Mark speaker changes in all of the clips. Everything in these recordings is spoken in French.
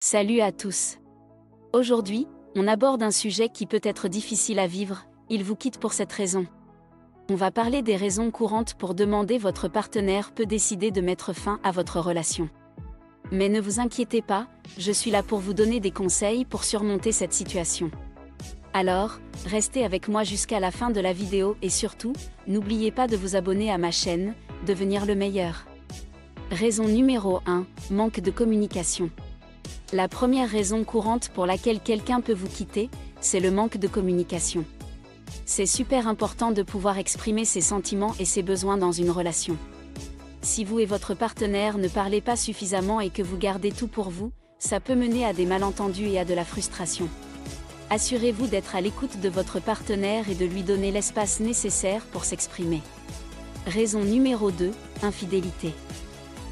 Speaker 1: Salut à tous. Aujourd'hui, on aborde un sujet qui peut être difficile à vivre, il vous quitte pour cette raison. On va parler des raisons courantes pour demander votre partenaire peut décider de mettre fin à votre relation. Mais ne vous inquiétez pas, je suis là pour vous donner des conseils pour surmonter cette situation. Alors, restez avec moi jusqu'à la fin de la vidéo et surtout, n'oubliez pas de vous abonner à ma chaîne, devenir le meilleur. Raison numéro 1, manque de communication. La première raison courante pour laquelle quelqu'un peut vous quitter, c'est le manque de communication. C'est super important de pouvoir exprimer ses sentiments et ses besoins dans une relation. Si vous et votre partenaire ne parlez pas suffisamment et que vous gardez tout pour vous, ça peut mener à des malentendus et à de la frustration. Assurez-vous d'être à l'écoute de votre partenaire et de lui donner l'espace nécessaire pour s'exprimer. Raison numéro 2, infidélité.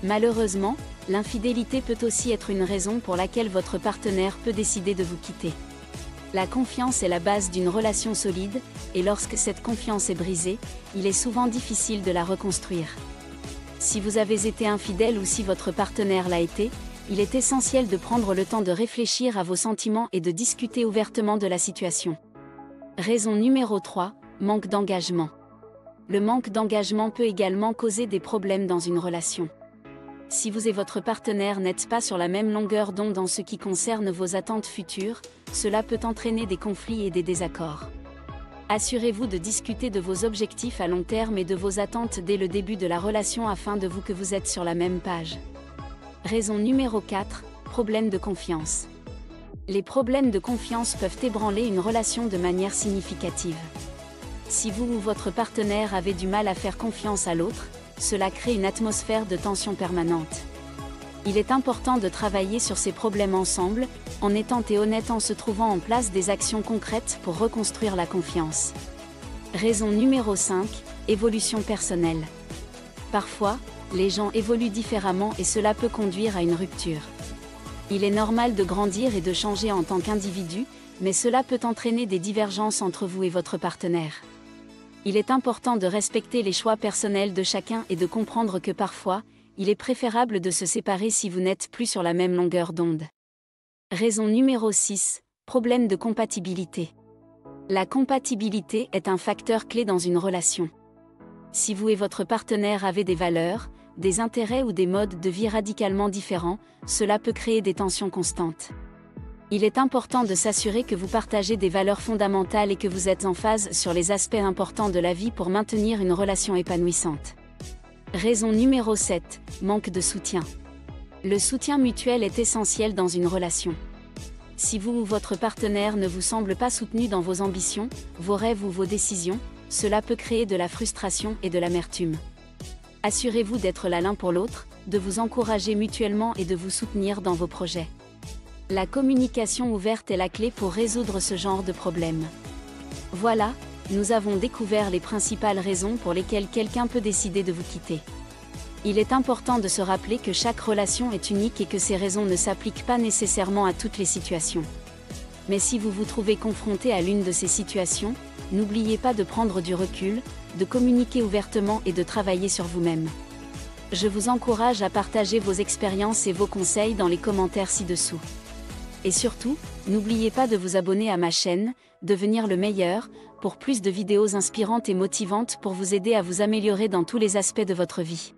Speaker 1: Malheureusement, l'infidélité peut aussi être une raison pour laquelle votre partenaire peut décider de vous quitter. La confiance est la base d'une relation solide, et lorsque cette confiance est brisée, il est souvent difficile de la reconstruire. Si vous avez été infidèle ou si votre partenaire l'a été, il est essentiel de prendre le temps de réfléchir à vos sentiments et de discuter ouvertement de la situation. Raison numéro 3, manque d'engagement. Le manque d'engagement peut également causer des problèmes dans une relation. Si vous et votre partenaire n'êtes pas sur la même longueur d'onde en ce qui concerne vos attentes futures, cela peut entraîner des conflits et des désaccords. Assurez-vous de discuter de vos objectifs à long terme et de vos attentes dès le début de la relation afin de que vous êtes sur la même page. Raison numéro 4, problème de confiance. Les problèmes de confiance peuvent ébranler une relation de manière significative. Si vous ou votre partenaire avez du mal à faire confiance à l'autre, cela crée une atmosphère de tension permanente. Il est important de travailler sur ces problèmes ensemble, en étant honnête en se trouvant en place des actions concrètes pour reconstruire la confiance. Raison numéro 5, évolution personnelle. Parfois, les gens évoluent différemment et cela peut conduire à une rupture. Il est normal de grandir et de changer en tant qu'individu, mais cela peut entraîner des divergences entre vous et votre partenaire. Il est important de respecter les choix personnels de chacun et de comprendre que parfois, il est préférable de se séparer si vous n'êtes plus sur la même longueur d'onde. Raison numéro 6, problème de compatibilité. La compatibilité est un facteur clé dans une relation. Si vous et votre partenaire avez des valeurs, des intérêts ou des modes de vie radicalement différents, cela peut créer des tensions constantes. Il est important de s'assurer que vous partagez des valeurs fondamentales et que vous êtes en phase sur les aspects importants de la vie pour maintenir une relation épanouissante. Raison numéro 7, manque de soutien. Le soutien mutuel est essentiel dans une relation. Si vous ou votre partenaire ne vous semble pas soutenu dans vos ambitions, vos rêves ou vos décisions, cela peut créer de la frustration et de l'amertume. Assurez-vous d'être là l'un pour l'autre, de vous encourager mutuellement et de vous soutenir dans vos projets. La communication ouverte est la clé pour résoudre ce genre de problème. Voilà, nous avons découvert les principales raisons pour lesquelles quelqu'un peut décider de vous quitter. Il est important de se rappeler que chaque relation est unique et que ces raisons ne s'appliquent pas nécessairement à toutes les situations. Mais si vous vous trouvez confronté à l'une de ces situations, n'oubliez pas de prendre du recul, de communiquer ouvertement et de travailler sur vous-même. Je vous encourage à partager vos expériences et vos conseils dans les commentaires ci-dessous. Et surtout, n'oubliez pas de vous abonner à ma chaîne, devenir le meilleur, pour plus de vidéos inspirantes et motivantes pour vous aider à vous améliorer dans tous les aspects de votre vie.